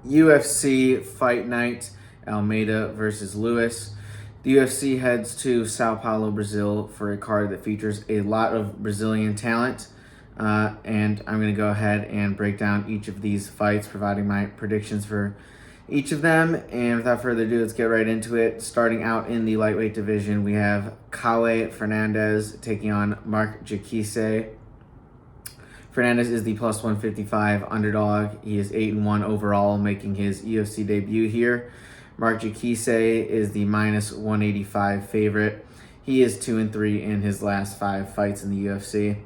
UFC Fight Night, Almeida versus Lewis. The UFC heads to Sao Paulo, Brazil for a card that features a lot of Brazilian talent. And I'm going to go ahead and break down each of these fights, providing my predictions for each of them. And without further ado, let's get right into it. Starting out in the lightweight division, we have Kaue Fernandes taking on Marc Diakiese. Fernandes is the plus 155 underdog. He is 8-1 overall, making his UFC debut here. Marc Diakiese is the minus 185 favorite. He is 2-3 in his last 5 fights in the UFC.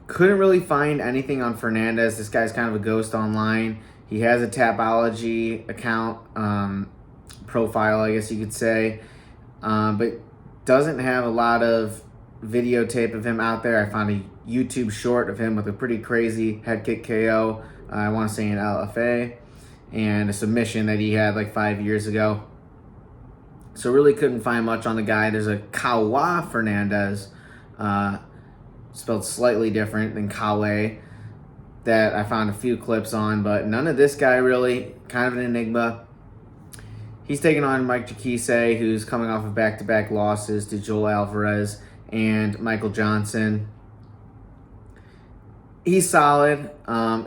Couldn't really find anything on Fernandes. This guy's kind of a ghost online. He has a Tapology account, profile, I guess you could say, but doesn't have a lot of videotape of him out there. I found a YouTube short of him with a pretty crazy head kick KO, I want to say in LFA, and a submission that he had like 5 years ago. So really couldn't find much on the guy. There's a Kaue Fernandes, spelled slightly different than Kaue, that I found a few clips on, but none of this guy really. Kind of an enigma. He's taking on Marc Diakiese, who's coming off of back-to-back losses to Joel Alvarez and Michael Johnson. He's solid.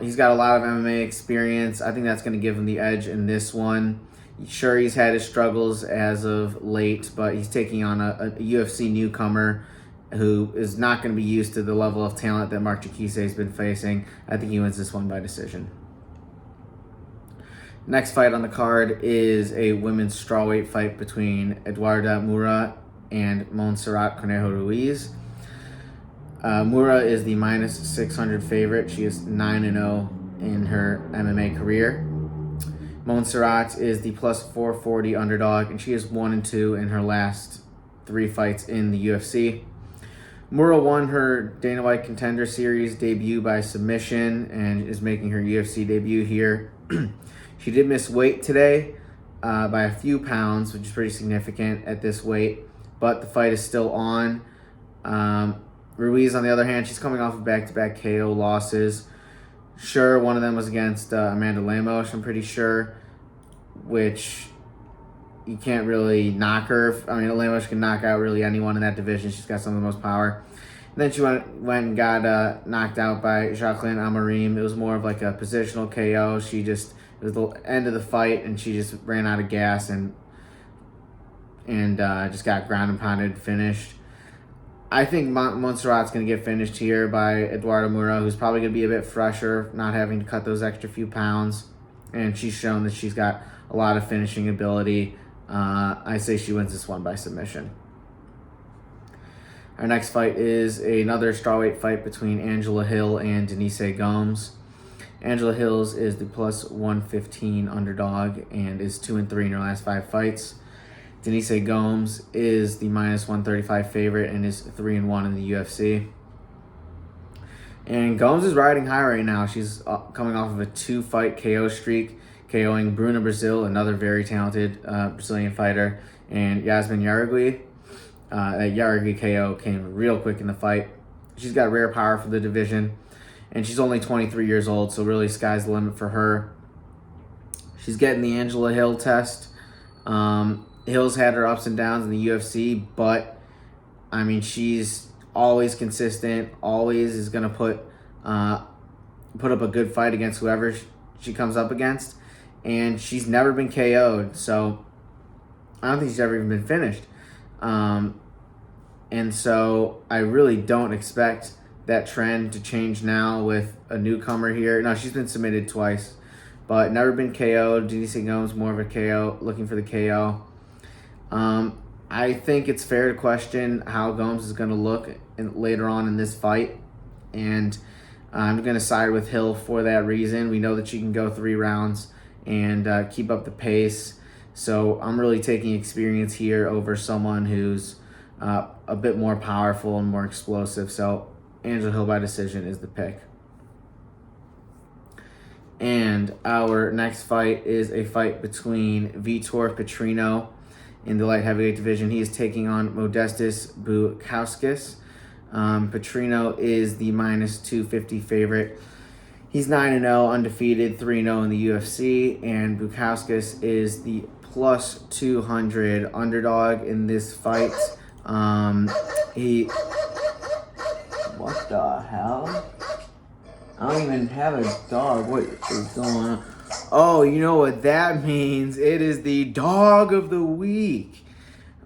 He's got a lot of MMA experience. I think that's going to give him the edge in this one. Sure, he's had his struggles as of late, but he's taking on a UFC newcomer who is not going to be used to the level of talent that Marc Diakiese has been facing. I think he wins this one by decision. Next fight on the card is a women's strawweight fight between Eduarda Moura and Montserrat Conejo Ruiz. Moura is the minus 600 favorite. She is 9-0 in her MMA career. Montserrat is the plus 440 underdog, and she is 1-2 in her last 3 fights in the UFC. Moura won her Dana White Contender Series debut by submission and is making her UFC debut here. She did miss weight today by a few pounds, which is pretty significant at this weight, but the fight is still on. Ruiz, on the other hand, she's coming off of back-to-back KO losses. Sure, one of them was against Amanda Lemos, I'm pretty sure, which you can't really knock her. I mean, Lemos can knock out really anyone in that division. She's got some of the most power. And then she went and got knocked out by Jacqueline Amorim. It was more of like a positional KO. It was the end of the fight, and she just ran out of gas and just got ground and pounded, finished. I think Montserrat's going to get finished here by Eduarda Moura, who's probably going to be a bit fresher, not having to cut those extra few pounds. And she's shown that she's got a lot of finishing ability. I say she wins this one by submission. Our next fight is another strawweight fight between Angela Hill and Denise Gomes. Angela Hills is the plus 115 underdog and is 2-3 in her last 5 fights. Denise Gomes is the minus 135 favorite and is 3-1 in the UFC. And Gomes is riding high right now. She's coming off of a 2-fight KO streak, KOing Bruna Brazil, another very talented Brazilian fighter, and Yasmin Yaragui. That Yaragui KO came real quick in the fight. She's got rare power for the division, and she's only 23 years old, so really sky's the limit for her. She's getting the Angela Hill test. Hill's had her ups and downs in the UFC, but I mean, she's always consistent, always is going to put up a good fight against whoever she comes up against, and she's never been KO'd, so I don't think she's ever even been finished. And so I really don't expect that trend to change now with a newcomer here. No, she's been submitted twice, but never been KO'd. Denise Gomes more of a KO, looking for the KO. I think it's fair to question how Gomes is going to look later on in this fight, and I'm going to side with Hill for that reason. We know that she can go 3 rounds and keep up the pace, so I'm really taking experience here over someone who's a bit more powerful and more explosive, so Angela Hill by decision is the pick. And our next fight is a fight between Vitor Petrino in the light heavyweight division. He is taking on Modestas Bukauskas. Petrino is the minus 250 favorite. He's 9-0, undefeated, 3-0 in the UFC, and Bukauskas is the plus 200 underdog in this fight. What the hell? I don't even have a dog. What is going on? Oh, you know what that means? It is the dog of the week.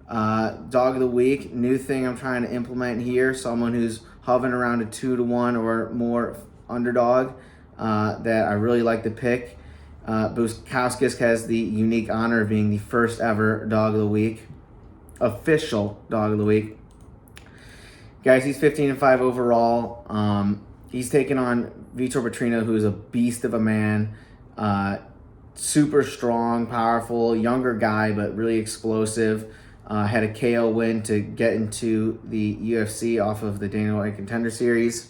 Dog of the week, new thing I'm trying to implement here. Someone who's hovering around a 2-1 or more underdog that I really like to pick. Bukauskas has the unique honor of being the first ever dog of the week, official dog of the week. Guys, he's 15-5 overall. He's taking on Vitor Petrino, who is a beast of a man. Super strong, powerful, younger guy, but really explosive. Had a KO win to get into the UFC off of the Dana White Contender Series.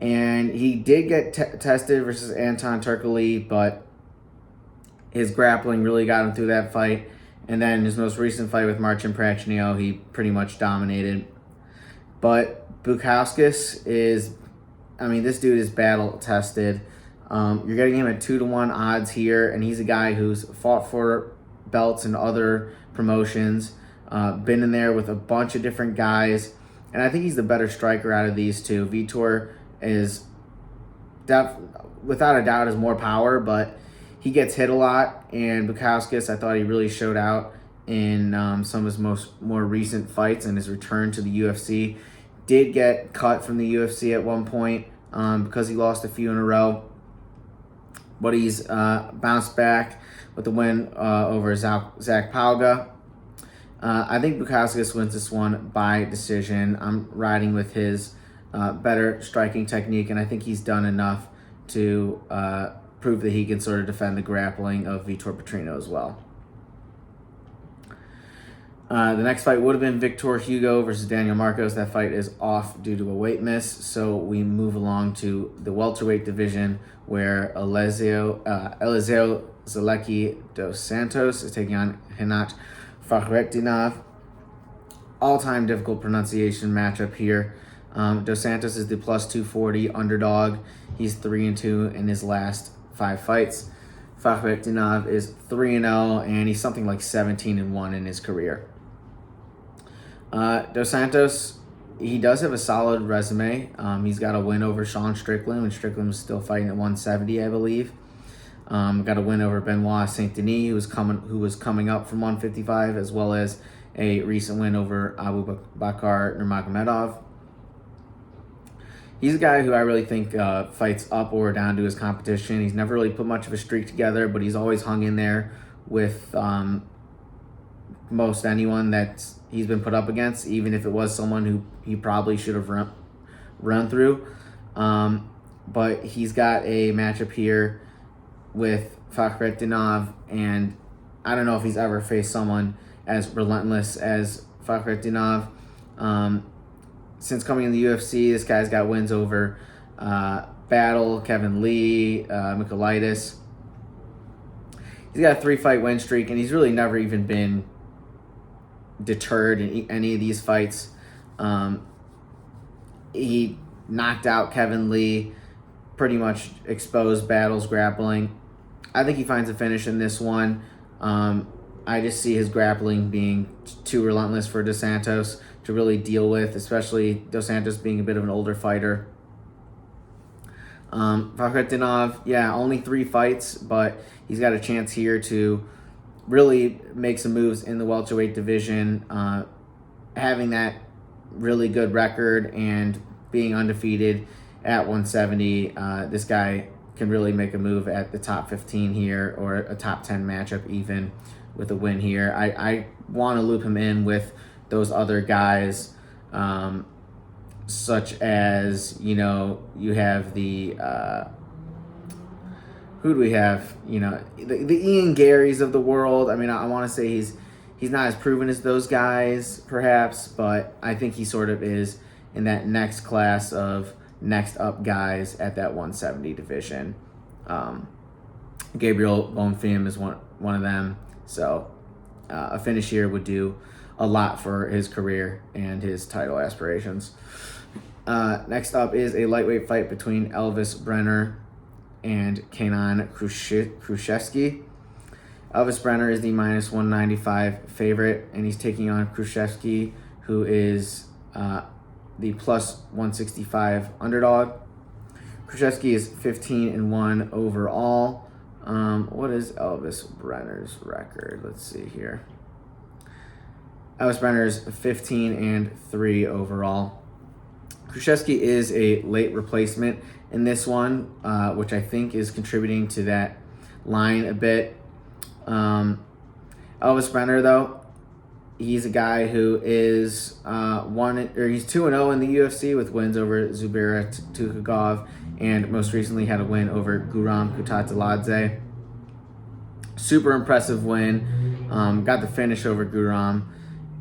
And he did get tested versus Anton Turkalj, but his grappling really got him through that fight. And then his most recent fight with Marc and Petrino, he pretty much dominated. But Bukauskas is, this dude is battle tested. You're getting him at 2-1 odds here, and he's a guy who's fought for belts in other promotions, been in there with a bunch of different guys, and I think he's the better striker out of these two. Vitor is, without a doubt, has more power, but he gets hit a lot, and Bukauskas, I thought he really showed out in some of his more recent fights and his return to the UFC. Did get cut from the UFC at one point because he lost a few in a row, but he's bounced back with the win over Zach Pauga. I think Bukauskas wins this one by decision. I'm riding with his better striking technique, and I think he's done enough to prove that he can sort of defend the grappling of Vitor Petrino as well. The next fight would have been Victor Hugo versus Daniel Marcos. That fight is off due to a weight miss, so we move along to the welterweight division where Elizeu Zaleski dos Santos is taking on Rinat Fakhretdinov. All-time difficult pronunciation matchup here. Dos Santos is the plus 240 underdog. He's 3-2 in his last 5 fights. Fakhretdinov is 3-0, and he's something like 17-1 in his career. Dos Santos, he does have a solid resume. He's got a win over Sean Strickland when Strickland was still fighting at 170, I believe. Got a win over Benoit Saint Denis, who was coming up from 155, as well as a recent win over Abu Bakar Nurmagomedov. He's a guy who I really think fights up or down to his competition. He's never really put much of a streak together, but he's always hung in there with most anyone that he's been put up against, even if it was someone who he probably should have run through. But he's got a matchup here with Fakhretdinov, and I don't know if he's ever faced someone as relentless as Fakhretdinov. Since coming in the UFC, this guy's got wins over Battle, Kevin Lee, Michailidis. He's got a 3-fight win streak, and he's really never even been deterred in any of these fights. He knocked out Kevin Lee, pretty much exposed Battle's grappling. I think he finds a finish in this one. I just see his grappling being too relentless for Dos Santos to really deal with, especially Dos Santos being a bit of an older fighter. Fakhretdinov, only 3 fights, but he's got a chance here to really make some moves in the welterweight division. Having that really good record and being undefeated at 170, this guy can really make a move at the top 15 here, or a top 10 matchup even, with a win here. I want to loop him in with those other guys, such as, you have the who do we have? The Ian Garys of the world. I want to say he's not as proven as those guys, perhaps, but I think he sort of is in that next class of next up guys at that 170 division. Gabriel Bonfim is one of them. So a finish here would do a lot for his career and his title aspirations. Next up is a lightweight fight between Elves Brener and Kaynan Kruschewsky. Elves Brener is the minus 195 favorite, and he's taking on Kruschewsky, who is the plus 165 underdog. Kruschewsky is 15-1 overall. What is Elves Brener's record? Let's see here. Elves Brener is 15-3 overall. Kruschewsky is a late replacement in this one, which I think is contributing to that line a bit. Elves Brener, though, he's a guy who is he's 2-0 in the UFC with wins over Zubaira Tukhugov, and most recently had a win over Guram Kutateladze. Super impressive win. Got the finish over Guram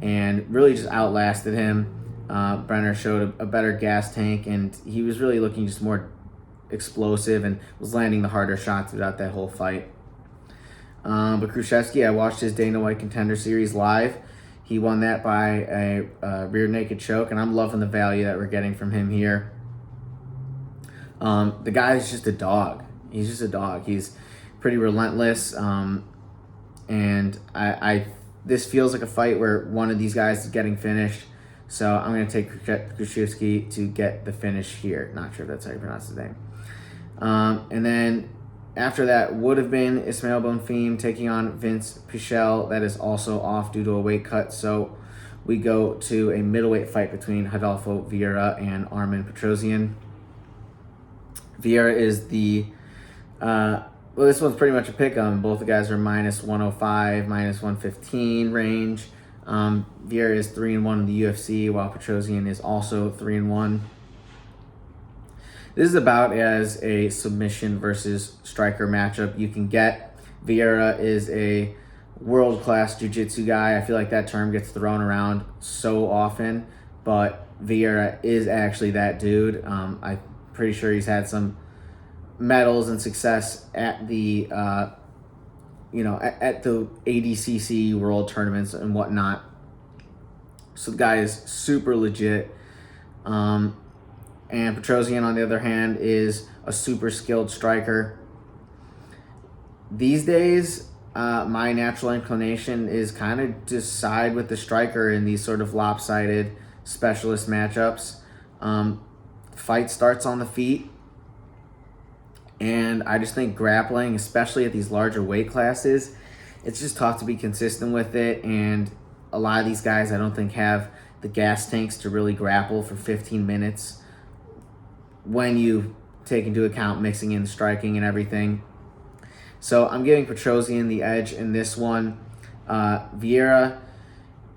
and really just outlasted him. Brener showed a better gas tank, and he was really looking just more explosive and was landing the harder shots throughout that whole fight. But Kruschewsky, I watched his Dana White Contender Series live. He won that by a rear naked choke, and I'm loving the value that we're getting from him here. The guy is just a dog. He's just a dog. He's pretty relentless, and this feels like a fight where one of these guys is getting finished. So I'm going to take Kruschewsky to get the finish here. Not sure if that's how you pronounce his name. And then after that would have been Ismail Bonfim taking on Vince Pichel. That is also off due to a weight cut. So we go to a middleweight fight between Rodolfo Vieira and Armen Petrosyan. Vieira is the... well, this one's pretty much a pick-em. Both the guys are minus 105, minus 115 range. Vieira is 3-1 in the UFC, while Petrosyan is also 3-1. This is about as a submission versus striker matchup you can get. Vieira is a world-class jiu-jitsu guy. I feel like that term gets thrown around so often, but Vieira is actually that dude. I'm pretty sure he's had some medals and success at the at the ADCC world tournaments and whatnot. So the guy is super legit. And Petrosyan, on the other hand, is a super skilled striker. These days, my natural inclination is kind of to side with the striker in these sort of lopsided specialist matchups. Fight starts on the feet. And I just think grappling, especially at these larger weight classes, it's just tough to be consistent with it. And a lot of these guys I don't think have the gas tanks to really grapple for 15 minutes when you take into account mixing in striking and everything. So I'm giving Petrosyan the edge in this one. Vieira,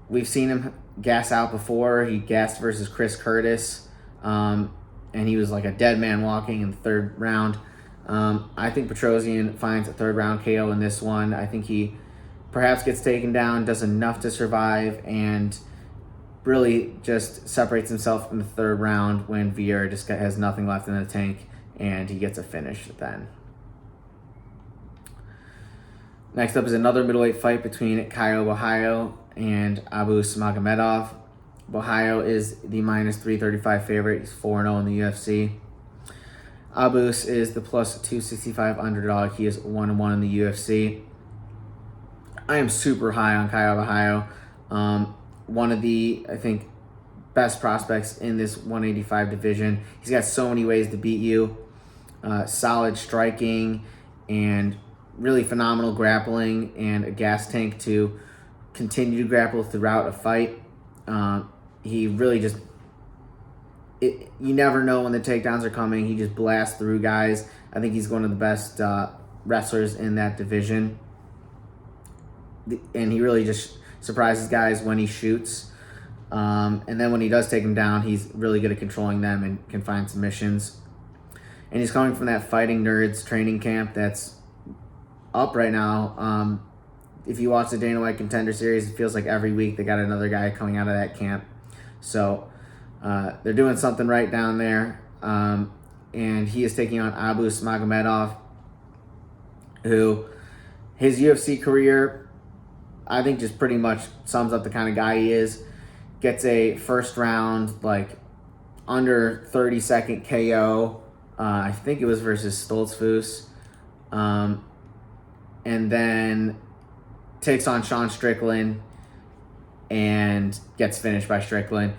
we've seen him gas out before. He gassed versus Chris Curtis, and he was like a dead man walking in the third round. I think Petrosyan finds a third round KO in this one. I think he perhaps gets taken down, does enough to survive, and really just separates himself in the third round when Vieira just has nothing left in the tank and he gets a finish then. Next up is another middleweight fight between Caio and Abus Magomedov. Borralho is the minus 335 favorite. He's 4-0 in the UFC. Abus is the plus 265 underdog. He is 1-1 in the UFC. I am super high on Caio Borralho. One of the, I think, best prospects in this 185 division. He's got so many ways to beat you. Solid striking and really phenomenal grappling and a gas tank to continue to grapple throughout a fight. He really just... you never know when the takedowns are coming. He just blasts through guys. I think he's one of the best wrestlers in that division. And he really just surprises guys when he shoots. And then when he does take them down, he's really good at controlling them and can find submissions. And he's coming from that Fighting Nerds training camp that's up right now. If you watch the Dana White Contender Series, it feels like every week they got another guy coming out of that camp. So they're doing something right down there. And he is taking on Abus Magomedov, who his UFC career, I think, just pretty much sums up the kind of guy he is. Gets a first round, under 30-second KO. I think it was versus Stoltzfus. And then takes on Sean Strickland and gets finished by Strickland.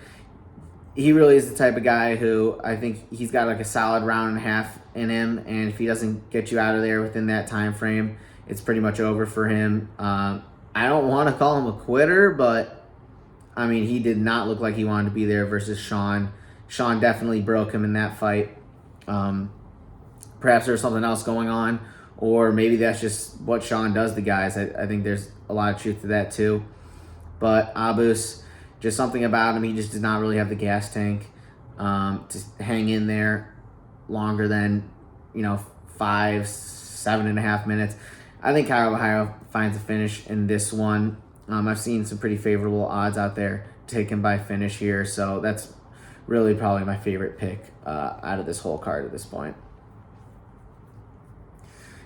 He really is the type of guy who I think he's got like a solid round and a half in him, and if he doesn't get you out of there within that time frame, it's pretty much over for him. I don't want to call him a quitter, but I mean, he did not look like he wanted to be there versus Sean. Sean definitely broke him in that fight. Perhaps there's something else going on, or maybe that's just what Sean does to guys. I think there's a lot of truth to that too. But Abus, just something about him, he just did not really have the gas tank to hang in there longer than, 5, 7.5 minutes. I think Kaue finds a finish in this one. I've seen some pretty favorable odds out there taken by finish here, so that's really probably my favorite pick out of this whole card at this point.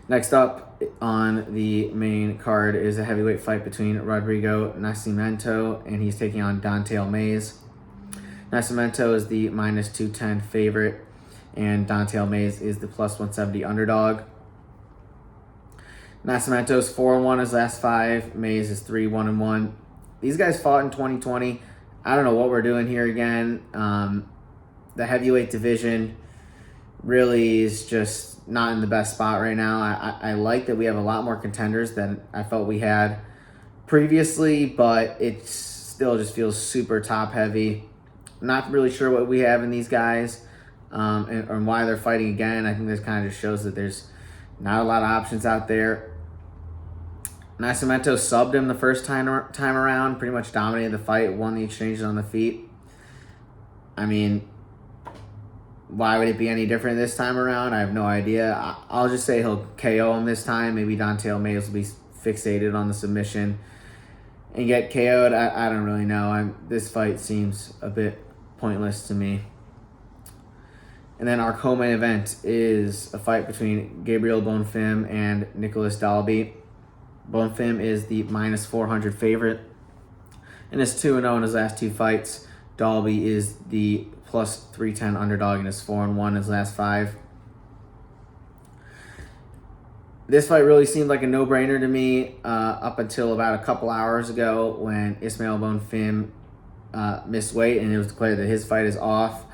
Next up on the main card is a heavyweight fight between Rodrigo Nascimento, and he's taking on Dante Almeida. Nascimento is the minus 210 favorite, and Dante Almeida is the plus 170 underdog. Nascimento's 4-1 his last 5. Mays is 3-1-1. These guys fought in 2020. I don't know what we're doing here again. The heavyweight division really is just not in the best spot right now. I like that we have a lot more contenders than I felt we had previously, but it still just feels super top heavy. Not really sure what we have in these guys and why they're fighting again. I think this kind of just shows that there's not a lot of options out there. Nascimento subbed him the first time around, pretty much dominated the fight, won the exchanges on the feet. I mean, why would it be any different this time around? I have no idea. I'll just say he'll KO him this time. Maybe Dante Almeida will be fixated on the submission and get KO'd. I don't really know. This fight seems a bit pointless to me. And then our co-main event is a fight between Gabriel Bonfim and Nicolas Dalby. Bonfim is the minus 400 favorite and is 2-0 in his last 2 fights. Dalby is the plus 310 underdog and is 4-1 in his last 5. This fight really seemed like a no-brainer to me up until about a couple hours ago when Ismael Bonfim missed weight and it was declared that his fight is off.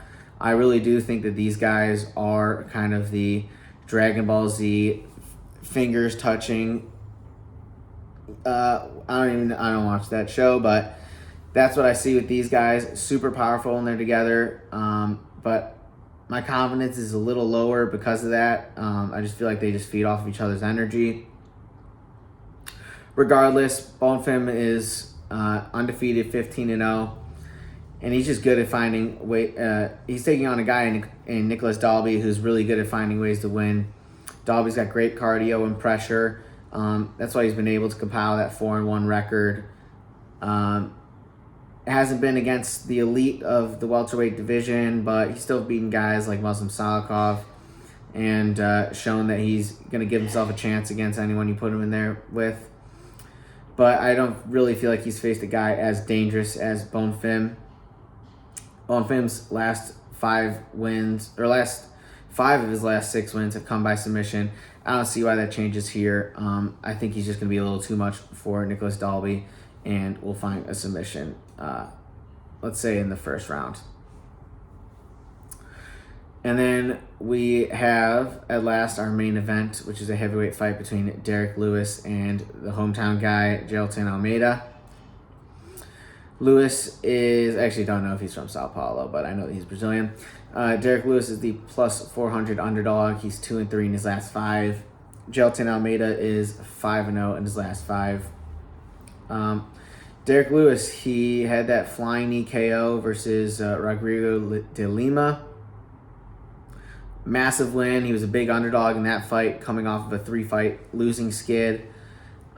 I really do think that these guys are kind of the Dragon Ball Z fingers touching. I don't watch that show, but that's what I see with these guys. Super powerful when they're together, but my confidence is a little lower because of that. I just feel like they just feed off of each other's energy. Regardless, Bonfim is undefeated, 15-0. And he's just good at finding way. He's taking on a guy in Nicolas Dalby who's really good at finding ways to win. Dalby's got great cardio and pressure. That's why he's been able to compile that 4-1 record. It hasn't been against the elite of the welterweight division, but he's still beaten guys like Muslim Salikov and shown that he's going to give himself a chance against anyone you put him in there with. But I don't really feel like he's faced a guy as dangerous as Bonfim. Bonfim's last 5 wins, or last 5 of his last 6 wins have come by submission. I don't see why that changes here. I think he's just going to be a little too much for Nicolas Dalby, and we'll find a submission, let's say in the first round. And then we have, at last, our main event, which is a heavyweight fight between Derrick Lewis and the hometown guy, Jailton Almeida. Lewis is, I actually don't know if he's from Sao Paulo, but I know that he's Brazilian. Derrick Lewis is the plus 400 underdog. He's 2-3 in his last 5. Jailton Almeida is 5-0 in his last 5. Derrick Lewis, he had that flying knee KO versus Rodrigo de Lima. Massive win. He was a big underdog in that fight, coming off of a 3-fight losing skid.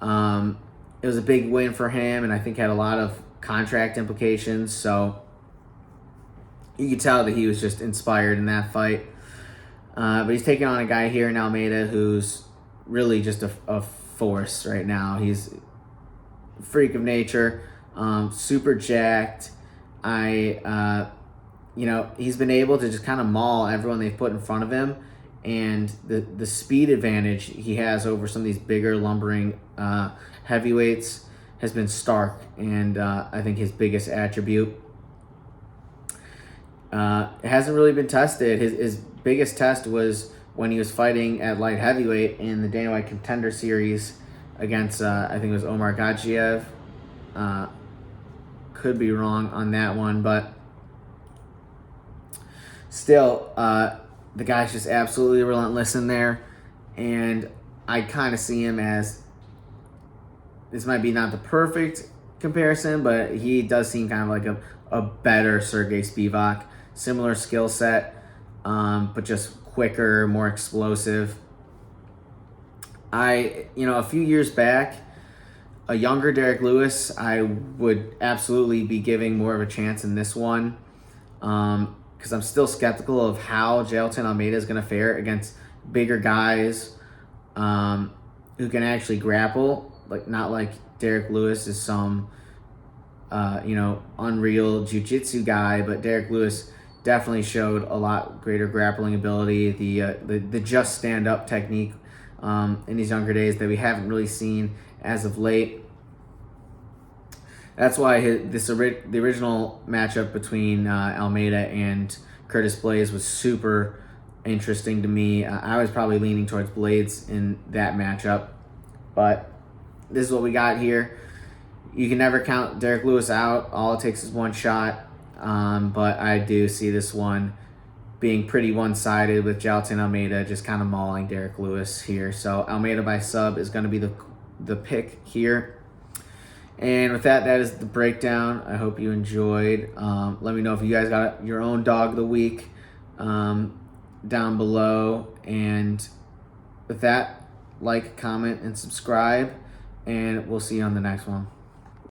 It was a big win for him, and I think had a lot of contract implications, so you could tell that he was just inspired in that fight. But he's taking on a guy here in Almeida who's really just a force right now. He's a freak of nature, super jacked. he's been able to just kind of maul everyone they've put in front of him. And the speed advantage he has over some of these bigger, lumbering heavyweights has been stark. And I think his biggest attribute. It hasn't really been tested. His biggest test was when he was fighting at light heavyweight in the Dana White Contender Series against, I think it was Omar Gadzhiev. Could be wrong on that one, but still, the guy's just absolutely relentless in there. And I kind of see him as, this might be not the perfect comparison, but he does seem kind of like a better Sergey Spivak. Similar skill set, but just quicker, more explosive. A few years back, a younger Derrick Lewis, I would absolutely be giving more of a chance in this one, because I'm still skeptical of how Jailton Almeida is going to fare against bigger guys who can actually grapple, not like Derrick Lewis is some unreal jiu-jitsu guy, but Derrick Lewis definitely showed a lot greater grappling ability, the just stand-up technique in his younger days that we haven't really seen as of late. That's why the original matchup between Almeida and Curtis Blades was super interesting to me. I was probably leaning towards Blades in that matchup, but this is what we got here. You can never count Derrick Lewis out. All it takes is one shot. But I do see this one being pretty one-sided with Jailton Almeida just kind of mauling Derrick Lewis here. So Almeida by sub is going to be the pick here. And with that is the breakdown. I hope you enjoyed. Let me know if you guys got your own dog of the week down below. And with that, like, comment, and subscribe. And we'll see you on the next one.